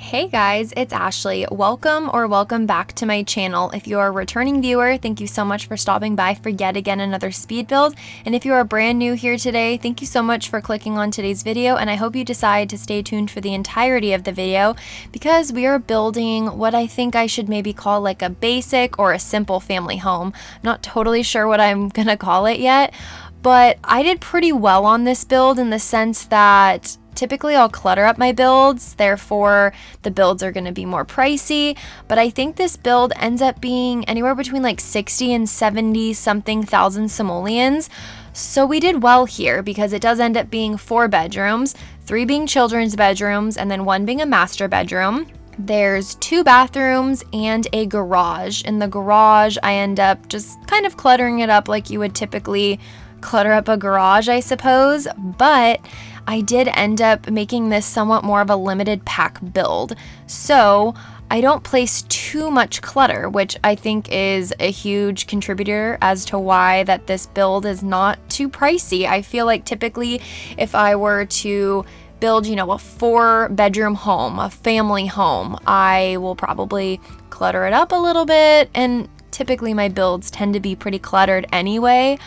Hey guys, it's Ashley. Welcome back to my channel. If you're a returning viewer, thank you so much for stopping by for yet again another speed build. And if you are brand new here today, thank you so much for clicking on today's video, and I hope you decide to stay tuned for the entirety of the video because we are building what I think I should maybe call like a basic or a simple family home. Not totally sure what I'm gonna call it yet, but I did pretty well on this build in the sense that typically I'll clutter up my builds, therefore the builds are going to be more pricey, but I think this build ends up being anywhere between like 60 and 70 something thousand simoleons. So we did well here because it does end up being 4 bedrooms, 3 being children's bedrooms, and then 1 being a master bedroom. There's 2 bathrooms and a garage. In the garage, I end up just kind of cluttering it up like you would typically clutter up a garage, I suppose, but I did end up making this somewhat more of a limited pack build. So I don't place too much clutter, which I think is a huge contributor as to why that this build is not too pricey. I feel like typically if I were to build, a 4-bedroom home, a family home, I will probably clutter it up a little bit, and typically my builds tend to be pretty cluttered anyway.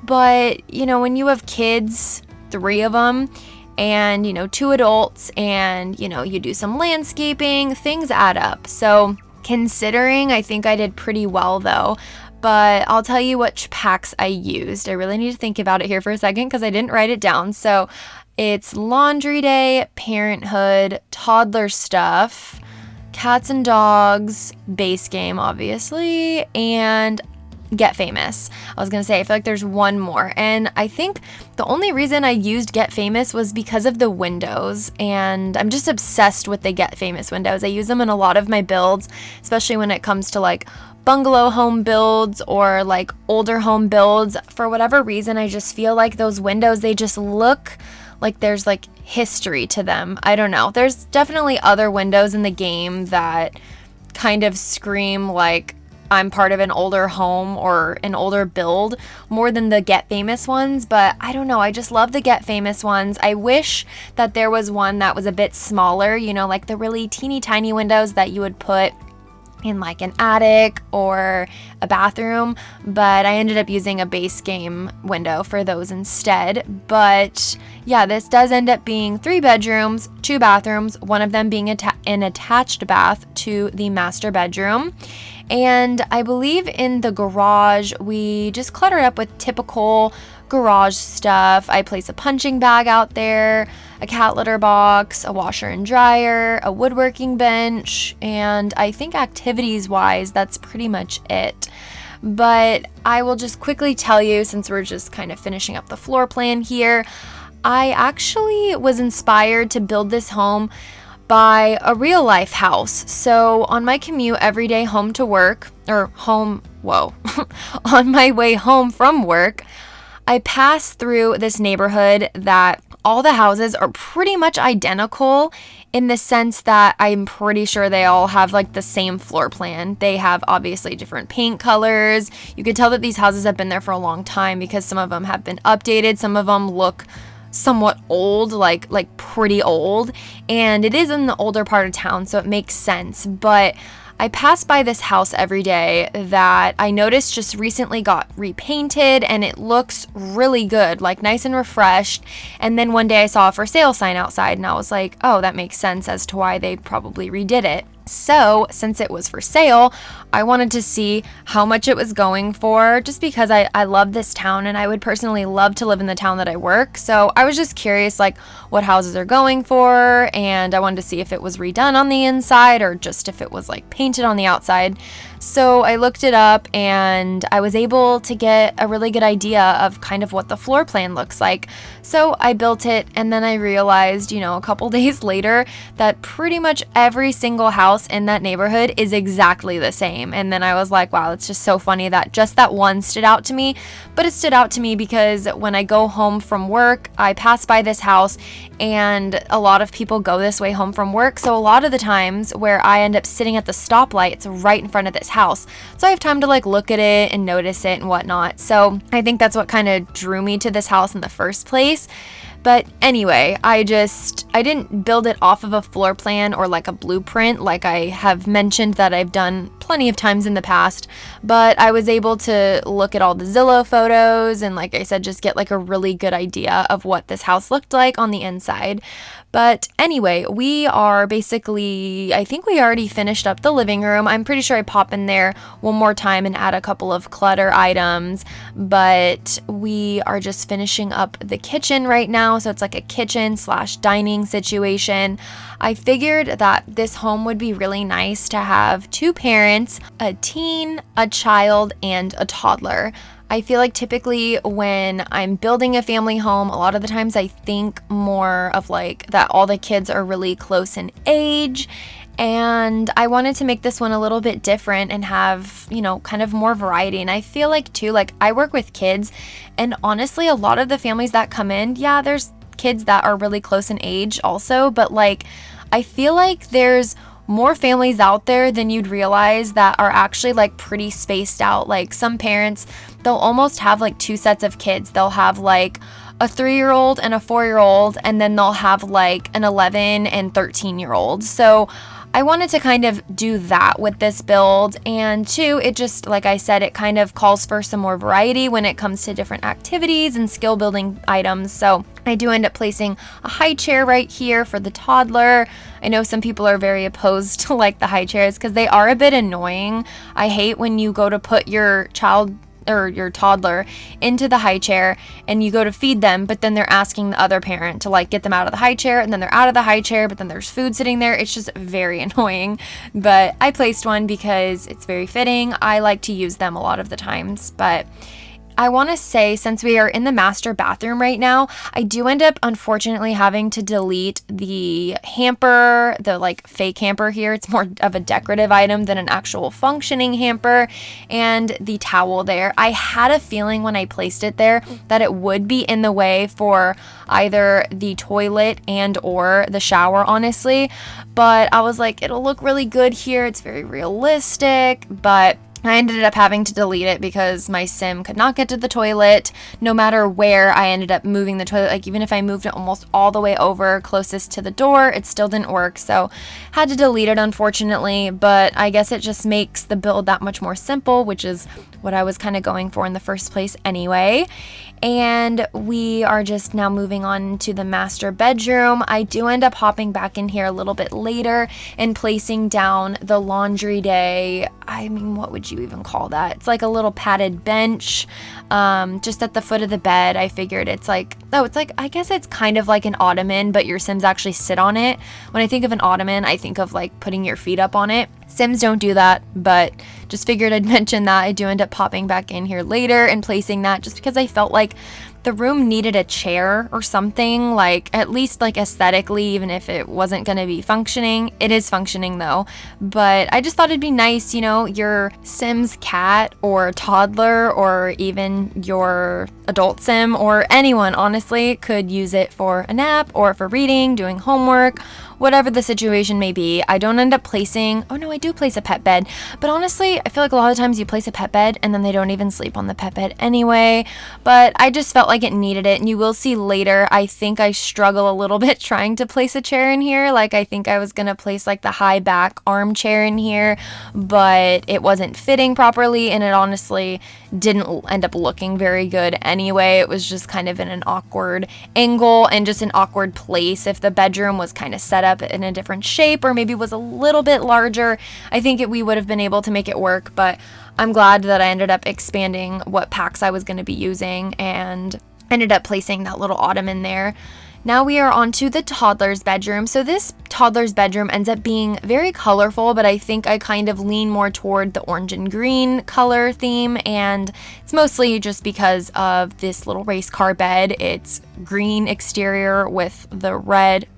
But, when you have kids, 3 of them, and 2 adults, and you do some landscaping, things add up. So considering, I think I did pretty well though. But I'll tell you which packs I used. I really need to think about it here for a second because I didn't write it down. So it's Laundry Day, Parenthood, Toddler Stuff, Cats and Dogs, Base Game obviously, and Get Famous. I was gonna say, I feel like there's one more, and I think the only reason I used Get Famous was because of the windows, and I'm just obsessed with the Get Famous windows. I use them in a lot of my builds, especially when it comes to like bungalow home builds or like older home builds. For whatever reason, I just feel like those windows, they just look like there's like history to them. I don't know. There's definitely other windows in the game that kind of scream like I'm part of an older home or an older build more than the Get Famous ones, but I don't know, I just love the Get Famous ones. I wish that there was one that was a bit smaller, like the really teeny tiny windows that you would put in like an attic or a bathroom, but I ended up using a base game window for those instead. But yeah, this does end up being 3 bedrooms, 2 bathrooms, one of them being an attached bath to the master bedroom. And I believe in the garage, we just clutter it up with typical garage stuff. I place a punching bag out there, a cat litter box, a washer and dryer, a woodworking bench, and I think activities-wise, that's pretty much it. But I will just quickly tell you, since we're just kind of finishing up the floor plan here, I actually was inspired to build this home by a real life house. So on my commute every day home to work, on my way home from work, I pass through this neighborhood that all the houses are pretty much identical in the sense that I'm pretty sure they all have like the same floor plan. They have obviously different paint colors. You can tell that these houses have been there for a long time because some of them have been updated. Some of them look somewhat old, like pretty old, and it is in the older part of town, so it makes sense. But I pass by this house every day that I noticed just recently got repainted, and it looks really good, like nice and refreshed. And then one day I saw a for sale sign outside, and I was like, oh, that makes sense as to why they probably redid it. So since it was for sale, I wanted to see how much it was going for, just because I love this town and I would personally love to live in the town that I work. So I was just curious like what houses are going for, and I wanted to see if it was redone on the inside or just if it was like painted on the outside. So I looked it up and I was able to get a really good idea of kind of what the floor plan looks like. So I built it, and then I realized, a couple days later that pretty much every single house in that neighborhood is exactly the same. And then I was like, wow, it's just so funny that just that one stood out to me. But it stood out to me because when I go home from work, I pass by this house, and a lot of people go this way home from work. So a lot of the times where I end up sitting at the stoplight, it's right in front of this house. So I have time to like look at it and notice it and whatnot. So I think that's what kind of drew me to this house in the first place. But anyway, I didn't build it off of a floor plan or like a blueprint like I have mentioned that I've done plenty of times in the past, but I was able to look at all the Zillow photos and, like I said, just get like a really good idea of what this house looked like on the inside. But anyway, we are basically, I think we already finished up the living room. I'm pretty sure I pop in there one more time and add a couple of clutter items, but we are just finishing up the kitchen right now. So it's like a kitchen / dining situation. I figured that this home would be really nice to have 2 parents, a teen, a child, and a toddler. I feel like typically when I'm building a family home, a lot of the times I think more of like that all the kids are really close in age, and I wanted to make this one a little bit different and have, you know, kind of more variety. And I feel like too, like I work with kids, and honestly, a lot of the families that come in, yeah, there's kids that are really close in age also, but like I feel like there's more families out there than you'd realize that are actually like pretty spaced out. Like some parents, they'll almost have like 2 sets of kids. They'll have like a 3-year-old and a 4-year-old, and then they'll have like an 11 and 13-year-old. So I wanted to kind of do that with this build, and 2, it just, like I said, it kind of calls for some more variety when it comes to different activities and skill building items. So I do end up placing a high chair right here for the toddler. I know some people are very opposed to like the high chairs because they are a bit annoying. I hate when you go to put your child or your toddler into the high chair and you go to feed them, but then they're asking the other parent to like get them out of the high chair, and then they're out of the high chair, but then there's food sitting there. It's just very annoying. But I placed one because it's very fitting. I like to use them a lot of the times, but I want to say, since we are in the master bathroom right now, I do end up unfortunately having to delete the hamper, the like fake hamper here. It's more of a decorative item than an actual functioning hamper, and the towel there. I had a feeling when I placed it there that it would be in the way for either the toilet and or the shower, honestly, but I was like, it'll look really good here. It's very realistic, but I ended up having to delete it because my sim could not get to the toilet no matter where I ended up moving the toilet. Like even if I moved it almost all the way over closest to the door, it still didn't work. So had to delete it, unfortunately, but I guess it just makes the build that much more simple, which is what I was kind of going for in the first place anyway. And we are just now moving on to the master bedroom. I do end up hopping back in here a little bit later and placing down the laundry day. I mean, what would you even call that? It's like a little padded bench just at the foot of the bed. I figured it's like, I guess it's kind of like an ottoman, but your Sims actually sit on it. When I think of an ottoman, I think of like putting your feet up on it. Sims don't do that, but just figured I'd mention that. I do end up popping back in here later and placing that just because I felt like the room needed a chair or something, like at least like aesthetically, even if it wasn't going to be functioning. It is functioning though, but I just thought it'd be nice, you know, your Sim's cat or toddler or even your adult Sim or anyone honestly could use it for a nap or for reading, doing homework, whatever the situation may be. I don't end up placing, oh no, I do place a pet bed, but honestly, I feel like a lot of times you place a pet bed and then they don't even sleep on the pet bed anyway, but I just felt like it needed it. And you will see later, I think I struggle a little bit trying to place a chair in here. Like I think I was gonna place like the high back armchair in here, but it wasn't fitting properly, and it honestly didn't end up looking very good anyway. It was just kind of in an awkward angle and just an awkward place. If the bedroom was kind of set up in a different shape or maybe was a little bit larger, I think we would have been able to make it work, but I'm glad that I ended up expanding what packs I was going to be using and ended up placing that little ottoman there. Now we are on to the toddler's bedroom. So this toddler's bedroom ends up being very colorful, but I think I kind of lean more toward the orange and green color theme, and it's mostly just because of this little race car bed. It's green exterior with the red,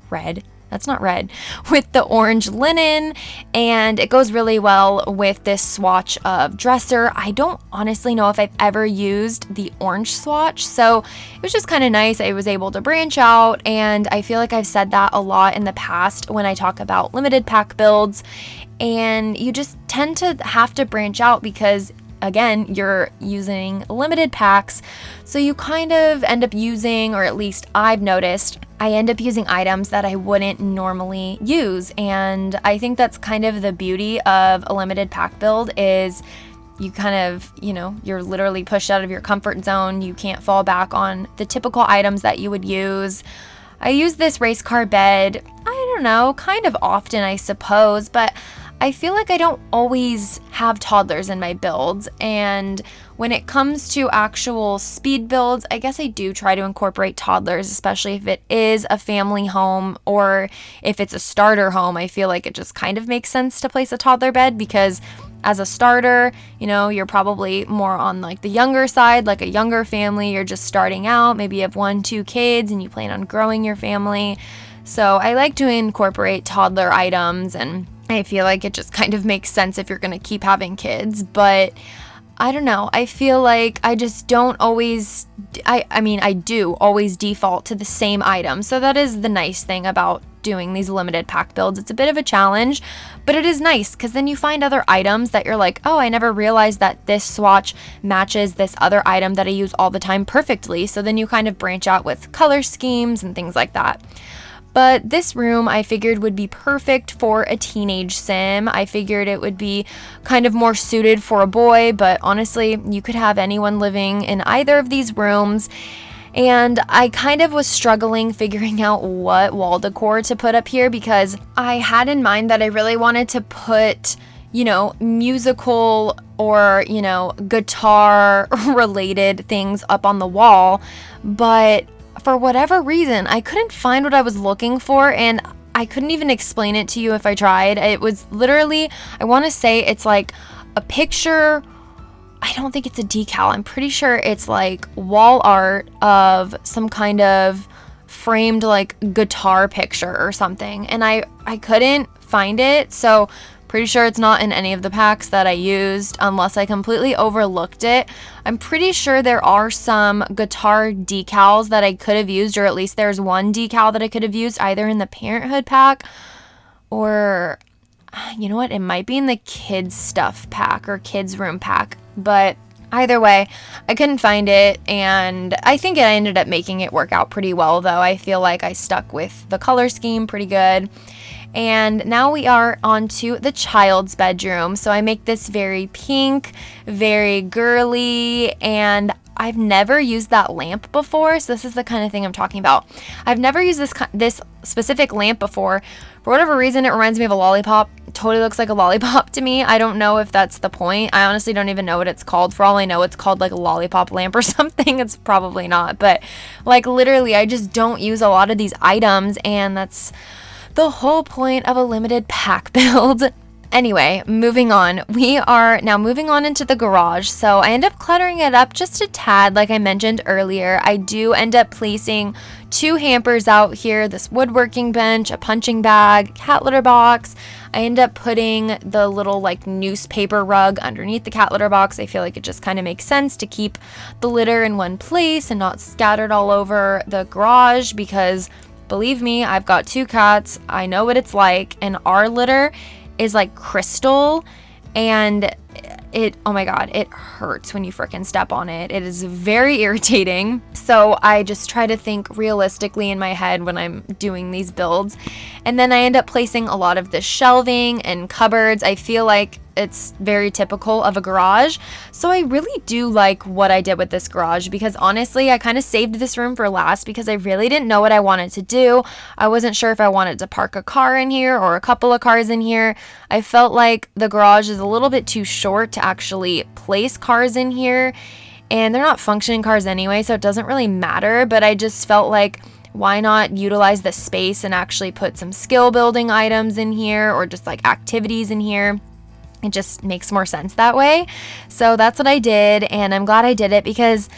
that's not red, with the orange linen, and it goes really well with this swatch of dresser. I don't honestly know if I've ever used the orange swatch, so it was just kind of nice. I was able to branch out, and I feel like I've said that a lot in the past when I talk about limited pack builds, and you just tend to have to branch out because again, you're using limited packs. So you kind of end up using, or at least I've noticed, I end up using items that I wouldn't normally use. And I think that's kind of the beauty of a limited pack build is you kind of, you're literally pushed out of your comfort zone. You can't fall back on the typical items that you would use. I use this race car bed, I don't know, kind of often, I suppose, but I feel like I don't always have toddlers in my builds. And when it comes to actual speed builds, I guess I do try to incorporate toddlers, especially if it is a family home or if it's a starter home. I feel like it just kind of makes sense to place a toddler bed because as a starter, you're probably more on like the younger side, like a younger family. You're just starting out. Maybe you have 1-2 kids and you plan on growing your family. So I like to incorporate toddler items, and I feel like it just kind of makes sense if you're going to keep having kids. But I don't know. I feel like I just don't always, I do always default to the same item. So that is the nice thing about doing these limited pack builds. It's a bit of a challenge, but it is nice because then you find other items that you're like, oh, I never realized that this swatch matches this other item that I use all the time perfectly. So then you kind of branch out with color schemes and things like that. But this room I figured would be perfect for a teenage sim. I figured it would be kind of more suited for a boy, but honestly, you could have anyone living in either of these rooms. And I kind of was struggling figuring out what wall decor to put up here because I had in mind that I really wanted to put, musical or, guitar related things up on the wall. But for whatever reason, I couldn't find what I was looking for, and I couldn't even explain it to you if I tried. It was literally, I want to say it's like a picture. I don't think it's a decal. I'm pretty sure it's like wall art of some kind of framed like guitar picture or something. And I couldn't find it. So pretty sure it's not in any of the packs that I used unless I completely overlooked it. I'm pretty sure there are some guitar decals that I could have used, or at least there's one decal that I could have used either in the Parenthood pack or, you know what, it might be in the kids stuff pack or kids room pack. But either way, I couldn't find it, and I think I ended up making it work out pretty well, though. I feel like I stuck with the color scheme pretty good. And now we are on to the child's bedroom. So I make this very pink, very girly, and I've never used that lamp before. So this is the kind of thing I'm talking about. I've never used this specific lamp before. For whatever reason, it reminds me of a lollipop. It totally looks like a lollipop to me. I don't know if that's the point. I honestly don't even know what it's called. For all I know, it's called like a lollipop lamp or something. It's probably not. But like literally, I just don't use a lot of these items, and that's the whole point of a limited pack build. Anyway, moving on. We are now moving on into the garage. So I end up cluttering it up just a tad. Like I mentioned earlier, I do end up placing 2 hampers out here, this woodworking bench, a punching bag, cat litter box. I end up putting the little like newspaper rug underneath the cat litter box. I feel like it just kind of makes sense to keep the litter in one place and not scattered all over the garage because believe me, I've got 2 cats. I know what it's like, and our litter is like crystal, and oh my god, it hurts when you frickin' step on it. It is very irritating. So I just try to think realistically in my head when I'm doing these builds. And then I end up placing a lot of the shelving and cupboards. I feel like it's very typical of a garage. So I really do like what I did with this garage because honestly, I kind of saved this room for last because I really didn't know what I wanted to do. I wasn't sure if I wanted to park a car in here or a couple of cars in here. I felt like the garage is a little bit too short to actually place cars in here, and they're not functioning cars anyway, so it doesn't really matter. But I just felt like, why not utilize the space and actually put some skill building items in here or just like activities in here? It just makes more sense that way. So that's what I did, and I'm glad I did it because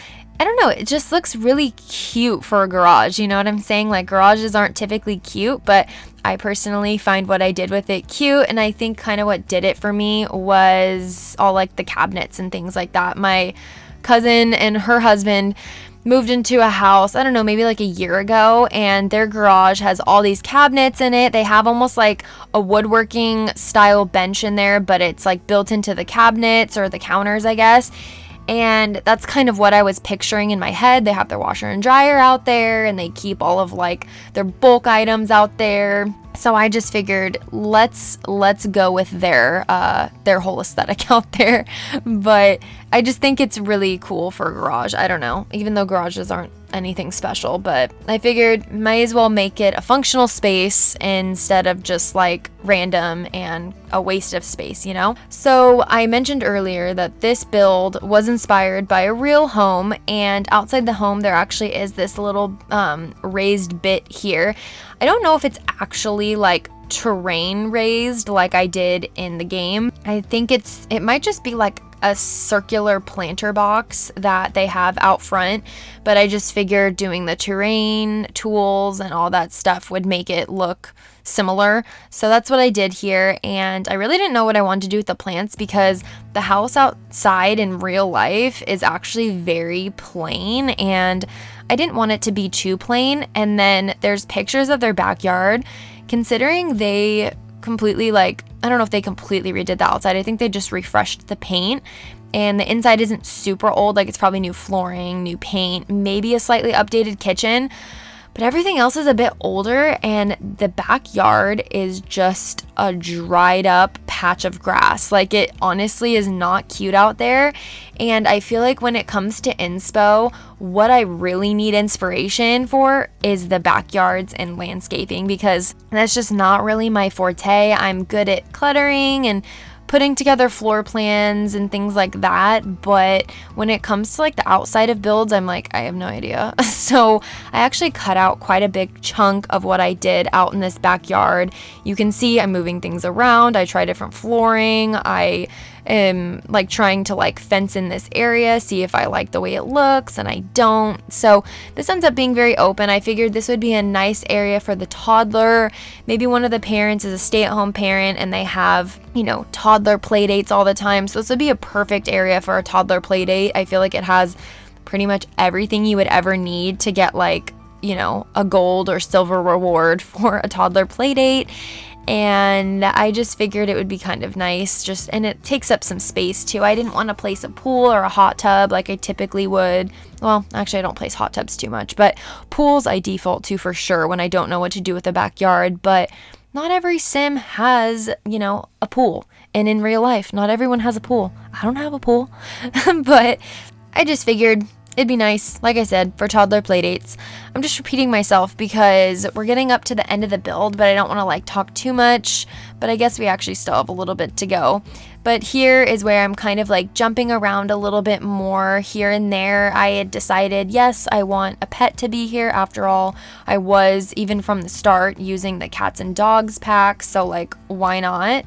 I don't know, it just looks really cute for a garage. You know what I'm saying? Like garages aren't typically cute, but I personally find what I did with it cute, and I think kind of what did it for me was all like the cabinets and things like that. My cousin and her husband, moved into a house, I don't know, maybe like a year ago, and their garage has all these cabinets in it. They have almost like a woodworking style bench in there, but it's like built into the cabinets or the counters, I guess. And that's kind of what I was picturing in my head. They have their washer and dryer out there, and they keep all of like their bulk items out there. So I just figured let's go with their whole aesthetic out there. But I just think it's really cool for a garage. I don't know, even though garages aren't anything special, but I figured might as well make it a functional space instead of just like random and a waste of space, you know? So I mentioned earlier that this build was inspired by a real home, and outside the home there actually is this little raised bit here. I don't know if it's actually like terrain raised like I did in the game. I think it might just be like a circular planter box that they have out front, but I just figured doing the terrain tools and all that stuff would make it look similar. So that's what I did here, and I really didn't know what I wanted to do with the plants because the house outside in real life is actually very plain, and I didn't want it to be too plain. And then there's pictures of their backyard. Considering they completely, like, I don't know if they completely redid the outside. I think they just refreshed the paint, and the inside isn't super old. Like, it's probably new flooring, new paint, maybe a slightly updated kitchen, but everything else is a bit older, and the backyard is just a dried up patch of grass. Like, it honestly is not cute out there. And I feel like when it comes to inspo, what I really need inspiration for is the backyards and landscaping, because that's just not really my forte. I'm good at cluttering and putting together floor plans and things like that, but when it comes to like the outside of builds, I'm like, I have no idea. So I actually cut out quite a big chunk of what I did out in this backyard. You can see I'm moving things around. I try different flooring. I am like trying to like fence in this area, see if I like the way it looks, and I don't. So this ends up being very open. I figured this would be a nice area for the toddler. Maybe one of the parents is a stay-at-home parent and they have, you know, toddler play dates all the time. So this would be a perfect area for a toddler play date. I feel like it has pretty much everything you would ever need to get like, you know, a gold or silver reward for a toddler play date. And I just figured it would be kind of nice, and it takes up some space too. I didn't want to place a pool or a hot tub like I typically would. Well, actually I don't place hot tubs too much, but pools I default to for sure when I don't know what to do with the backyard. But not every sim has, you know, a pool. And in real life, not everyone has a pool. I don't have a pool. But I just figured it'd be nice, like I said, for toddler playdates. I'm just repeating myself because we're getting up to the end of the build, but I don't want to like talk too much, but I guess we actually still have a little bit to go. But here is where I'm kind of like jumping around a little bit more here and there. I had decided, yes, I want a pet to be here. After all, I was, even from the start, using the cats and dogs pack, so like, why not?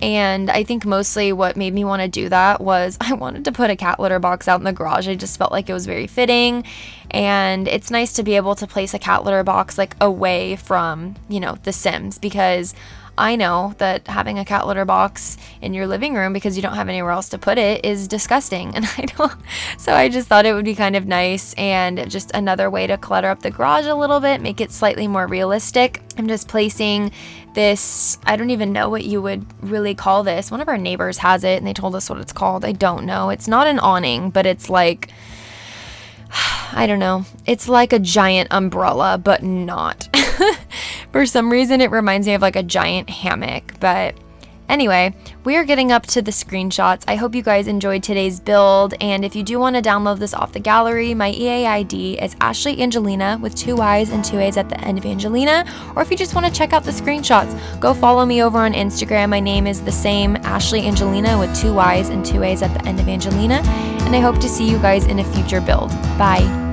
And I think mostly what made me want to do that was I wanted to put a cat litter box out in the garage. I just felt like it was very fitting, and it's nice to be able to place a cat litter box like away from, you know, the Sims, because I know that having a cat litter box in your living room because you don't have anywhere else to put it is disgusting, and I don't. So I just thought it would be kind of nice and just another way to clutter up the garage a little bit, make it slightly more realistic. I'm just placing this, I don't even know what you would really call this. One of our neighbors has it and they told us what it's called. I don't know. It's not an awning, but it's like, I don't know. It's like a giant umbrella, but not. For some reason, it reminds me of like a giant hammock. But anyway, we are getting up to the screenshots. I hope you guys enjoyed today's build. And if you do want to download this off the gallery, my EA ID is ashleyyangelinaa with 2 Y's and 2 A's at the end of Angelina. Or if you just want to check out the screenshots, go follow me over on Instagram. My name is the same, ashleyyangelinaa with 2 Y's and 2 A's at the end of Angelina. And I hope to see you guys in a future build. Bye.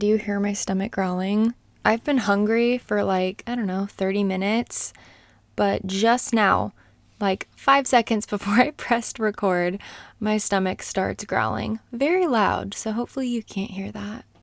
Do you hear my stomach growling? I've been hungry for like, I don't know, 30 minutes, but just now, like 5 seconds before I pressed record, my stomach starts growling very loud, so hopefully you can't hear that.